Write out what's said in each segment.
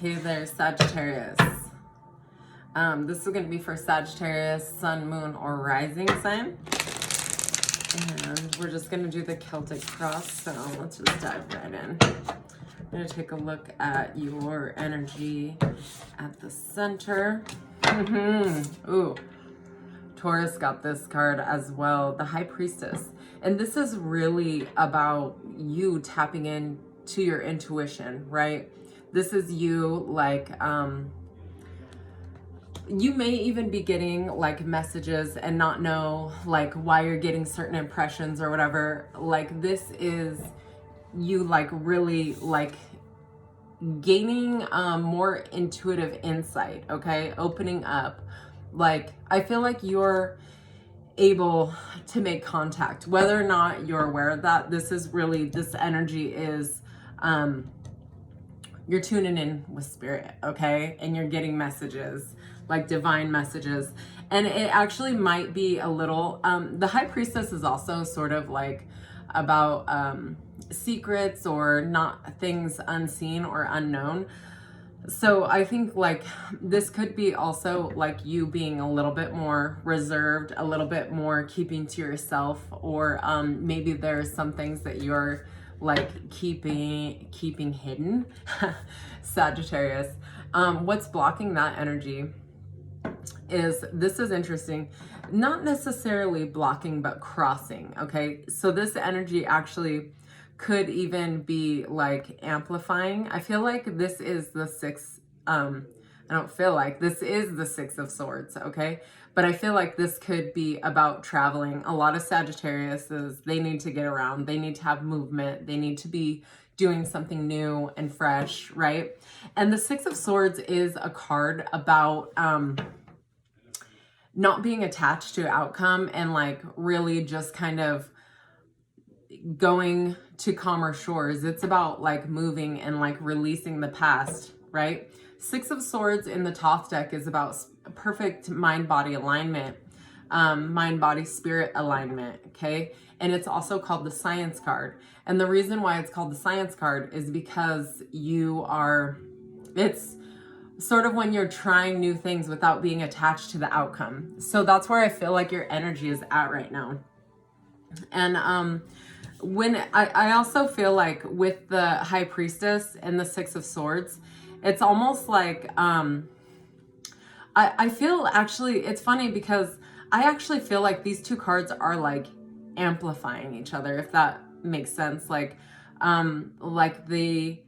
Hey there, Sagittarius. This is going to be for Sagittarius, Sun, Moon, or Rising sign. And we're just going to do the Celtic cross, so let's just dive right in. I'm going to take a look at your energy at the center. Ooh, Taurus got this card as well, the High Priestess. And this is really about you tapping into your intuition, right? This is you, like, you may even be getting like messages and not know like why you're getting certain impressions or whatever. Like, this is you like really like gaining more intuitive insight, okay? Opening up. Like, I feel like you're able to make contact, whether or not you're aware of that. This is really, this energy is, you're tuning in with spirit, okay? And you're getting messages, like divine messages. And it actually might be a little, the High Priestess is also sort of like about secrets or not things unseen or unknown. So I think like this could be also like you being a little bit more reserved, a little bit more keeping to yourself, or maybe there's some things that you're like keeping hidden. Sagittarius. What's blocking that energy is, this is interesting, not necessarily blocking, but crossing, okay? So this energy actually could even be like amplifying. I feel like this is the six, I don't feel like this is the Six of Swords, okay? But I feel like this could be about traveling. A lot of Sagittariuses, they need to get around. They need to have movement. They need to be doing something new and fresh, right? And the Six of Swords is a card about not being attached to outcome and like really just kind of going to calmer shores. It's about like moving and like releasing the past, right? Six of Swords in the Thoth deck is about perfect mind-body alignment, mind-body spirit alignment, okay? And it's also called the Science card. And the reason why it's called the Science card is because you are, it's sort of when you're trying new things without being attached to the outcome. So that's where I feel like your energy is at right now. And when I also feel like with the High Priestess and the Six of Swords, it's almost like I feel, actually, it's funny because I actually feel like these two cards are like amplifying each other, if that makes sense. Like the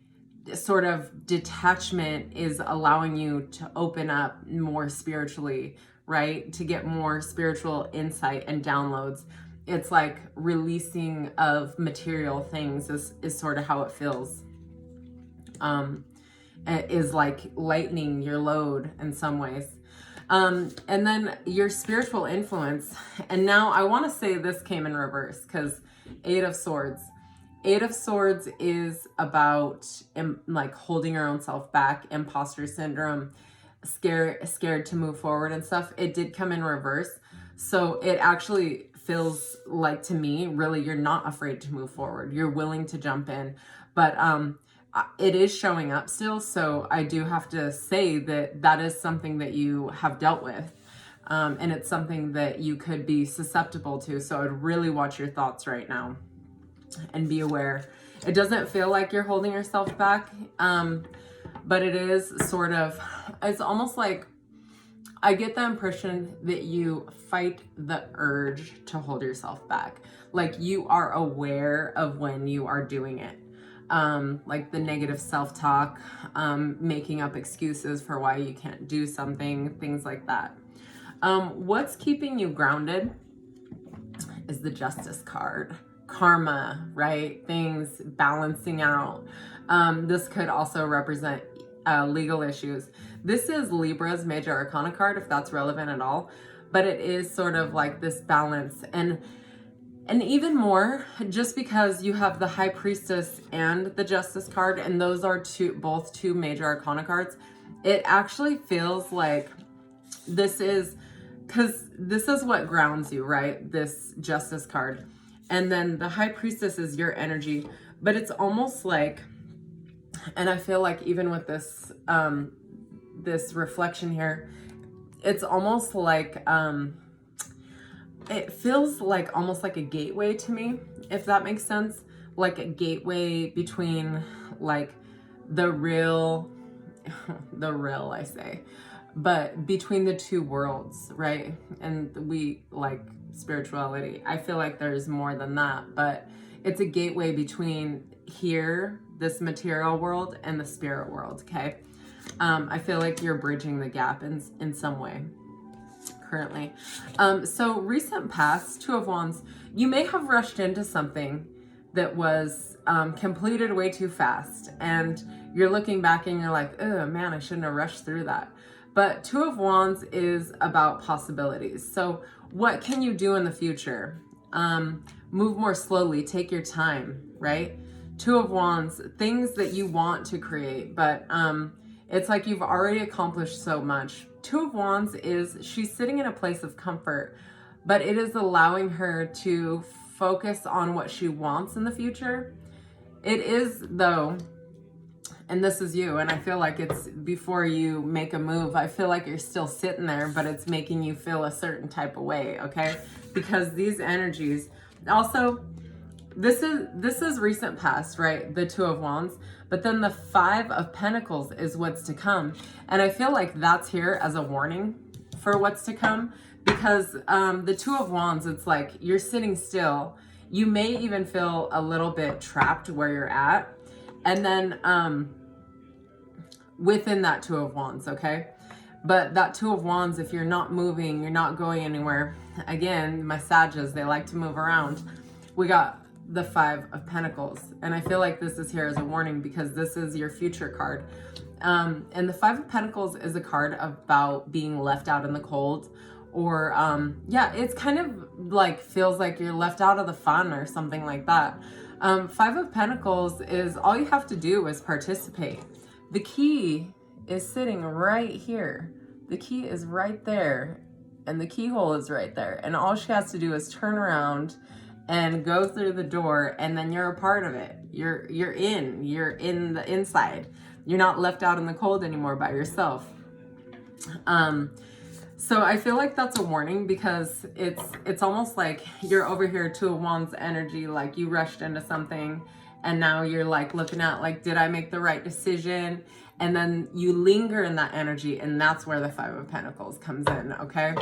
sort of detachment is allowing you to open up more spiritually, right? To get more spiritual insight and downloads. It's like releasing of material things is sort of how it feels. Is like lightening your load in some ways. And then your spiritual influence. And now I want to say this came in reverse, because Eight of Swords. Eight of Swords is about like holding your own self back, imposter syndrome, scared to move forward and stuff. It did come in reverse. So it actually feels like, to me, really, you're not afraid to move forward. You're willing to jump in. But it is showing up still. So I do have to say that that is something that you have dealt with. And it's something that you could be susceptible to. So I'd really watch your thoughts right now and be aware. It doesn't feel like you're holding yourself back. But it is sort of, it's almost like, I get the impression that you fight the urge to hold yourself back. Like, you are aware of when you are doing it. Like the negative self-talk, making up excuses for why you can't do something, things like that. What's keeping you grounded is the Justice card. Karma, right? Things balancing out. This could also represent legal issues. This is Libra's Major Arcana card, if that's relevant at all, but it is sort of like this balance. And even more, just because you have the High Priestess and the Justice card, and those are both two Major Arcana cards, it actually feels like this is, because this is what grounds you, right? This Justice card. And then the High Priestess is your energy, but it's almost like And I feel like even with this, this reflection here, it's almost like, it feels like almost like a gateway to me, if that makes sense. Like a gateway between like the real, I say, but between the two worlds, right? And we like spirituality. I feel like there's more than that, but it's a gateway between here, this material world, and the spirit world, okay? I feel like you're bridging the gap in some way currently. So recent past, Two of Wands, you may have rushed into something that was completed way too fast, and you're looking back and you're like, oh man, I shouldn't have rushed through that. But Two of Wands is about possibilities. So what can you do in the future? Move more slowly, take your time, right? Two of Wands, things that you want to create, but it's like you've already accomplished so much. Two of Wands is, she's sitting in a place of comfort, but it is allowing her to focus on what she wants in the future. It is though, and this is you, and I feel like it's before you make a move, I feel like you're still sitting there, but it's making you feel a certain type of way, okay? Because these energies, also, this is recent past, right? The Two of Wands, but then the Five of Pentacles is what's to come. And I feel like that's here as a warning for what's to come, because the Two of Wands, it's like you're sitting still. You may even feel a little bit trapped where you're at. And then within that Two of Wands, okay? But that Two of Wands, if you're not moving, you're not going anywhere. Again, my Sagittarius, they like to move around. We got the Five of Pentacles. And I feel like this is here as a warning because this is your future card. And the Five of Pentacles is a card about being left out in the cold, or yeah, it's kind of like feels like you're left out of the fun or something like that. Five of Pentacles is all you have to do is participate. The key is sitting right here. The key is right there, and the keyhole is right there. And all she has to do is turn around and go through the door, and then you're a part of it. You're in the inside. You're not left out in the cold anymore by yourself. So I feel like that's a warning, because it's almost like you're over here, Two of Wands energy, like you rushed into something and now you're like looking at like, did I make the right decision? And then you linger in that energy, and that's where the Five of Pentacles comes in, okay?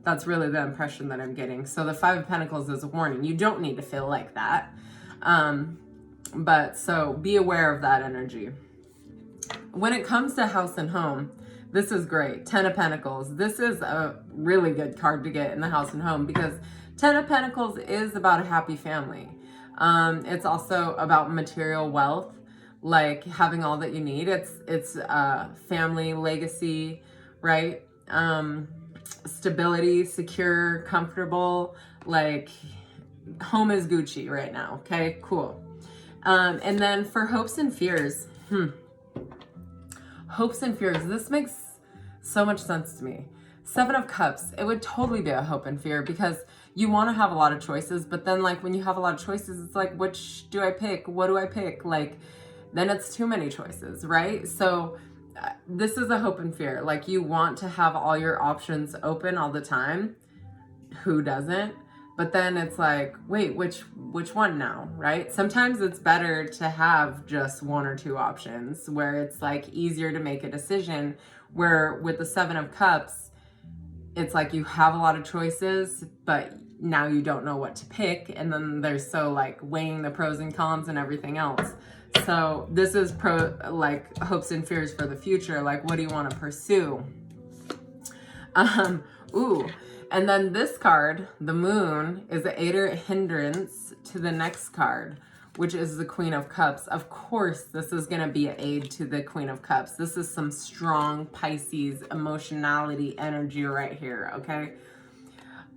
That's really the impression that I'm getting. So the Five of Pentacles is a warning. You don't need to feel like that. But so be aware of that energy. When it comes to house and home, this is great. Ten of Pentacles. This is a really good card to get in the house and home, because Ten of Pentacles is about a happy family. It's also about material wealth, like having all that you need. It's family, legacy, right? Stability, secure, comfortable, like home is Gucci right now. Okay, cool. And then for hopes and fears, hopes and fears, this makes so much sense to me. Seven of Cups, it would totally be a hope and fear, because you want to have a lot of choices, but then like when you have a lot of choices, it's like, which do I pick? What do I pick? Like, then it's too many choices, right? So this is a hope and fear. Like, you want to have all your options open all the time. Who doesn't? But then it's like, wait, which one now, right? Sometimes it's better to have just one or two options, where it's like easier to make a decision, where with the Seven of Cups, it's like you have a lot of choices, but now you don't know what to pick. And then there's so like weighing the pros and cons and everything else. So this is like hopes and fears for the future. Like, what do you want to pursue? Ooh. And then this card, the Moon, is the aid or hindrance to the next card, which is the Queen of Cups. Of course, this is going to be an aid to the Queen of Cups. This is some strong Pisces emotionality energy right here, okay?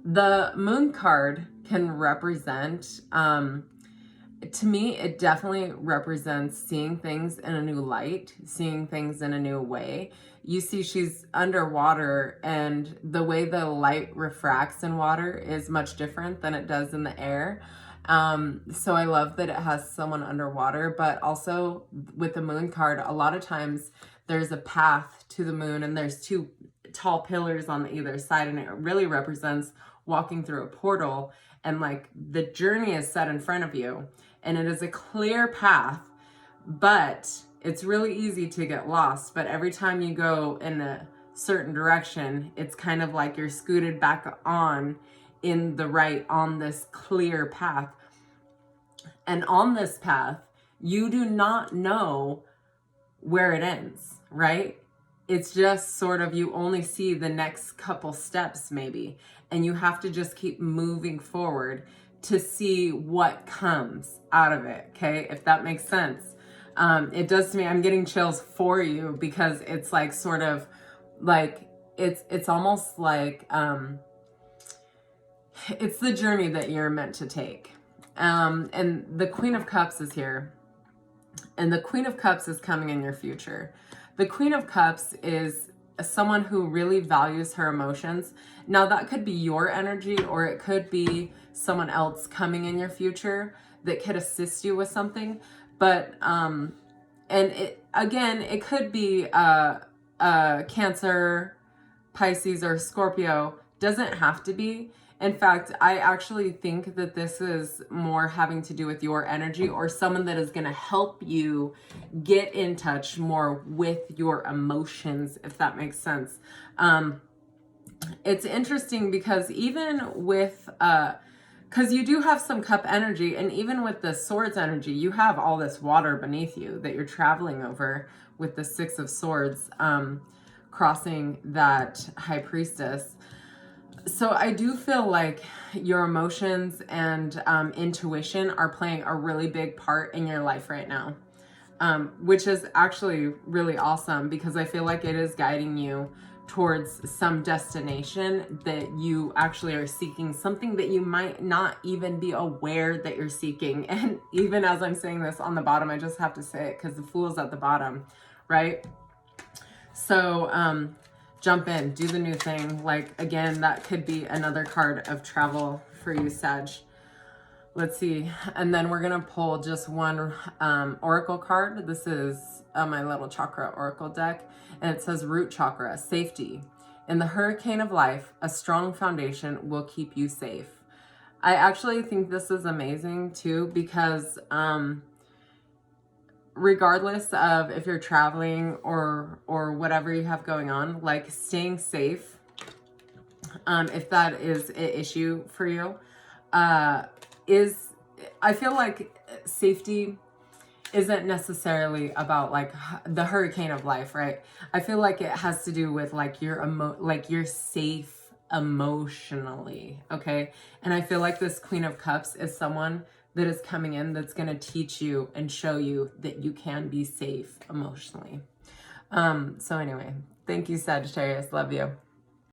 The Moon card can represent, to me, it definitely represents seeing things in a new light, seeing things in a new way. You see she's underwater, and the way the light refracts in water is much different than it does in the air. So I love that it has someone underwater, but also with the moon card, a lot of times there's a path to the moon and there's two tall pillars on either side, and it really represents walking through a portal, and like the journey is set in front of you and it is a clear path, but it's really easy to get lost. But every time you go in a certain direction, it's kind of like you're scooted back on this clear path. And on this path, you do not know where it ends, right? It's just sort of, you only see the next couple steps maybe, and you have to just keep moving forward to see what comes out of it, okay? If that makes sense. It does to me. I'm getting chills for you because it's like sort of like, it's almost like, it's the journey that you're meant to take. And the Queen of Cups is here. And the Queen of Cups is coming in your future. The Queen of Cups is someone who really values her emotions. Now that could be your energy, or it could be someone else coming in your future that could assist you with something. But, and it could be Cancer, Pisces, or Scorpio. Doesn't have to be. In fact, I actually think that this is more having to do with your energy, or someone that is going to help you get in touch more with your emotions, if that makes sense. It's interesting because even with, because you do have some cup energy, and even with the swords energy, you have all this water beneath you that you're traveling over with the Six of Swords, crossing that High Priestess. So I do feel like your emotions and intuition are playing a really big part in your life right now, which is actually really awesome, because I feel like it is guiding you towards some destination that you actually are seeking, something that you might not even be aware that you're seeking. And even as I'm saying this on the bottom, I just have to say it because the Fool's at the bottom, right? So, jump in, do the new thing. Like, again, that could be another card of travel for you, Sag. Let's see. And then we're going to pull just one oracle card. This is my little chakra oracle deck. And it says root chakra, safety. In the hurricane of life, a strong foundation will keep you safe. I actually think this is amazing too, because regardless of if you're traveling or whatever you have going on, like staying safe, if that is an issue for you, I feel like safety isn't necessarily about like the hurricane of life, right? I feel like it has to do with like you're safe emotionally, okay? And I feel like this Queen of Cups is someone that is coming in that's going to teach you and show you that you can be safe emotionally. So anyway, thank you, Sagittarius. Love you.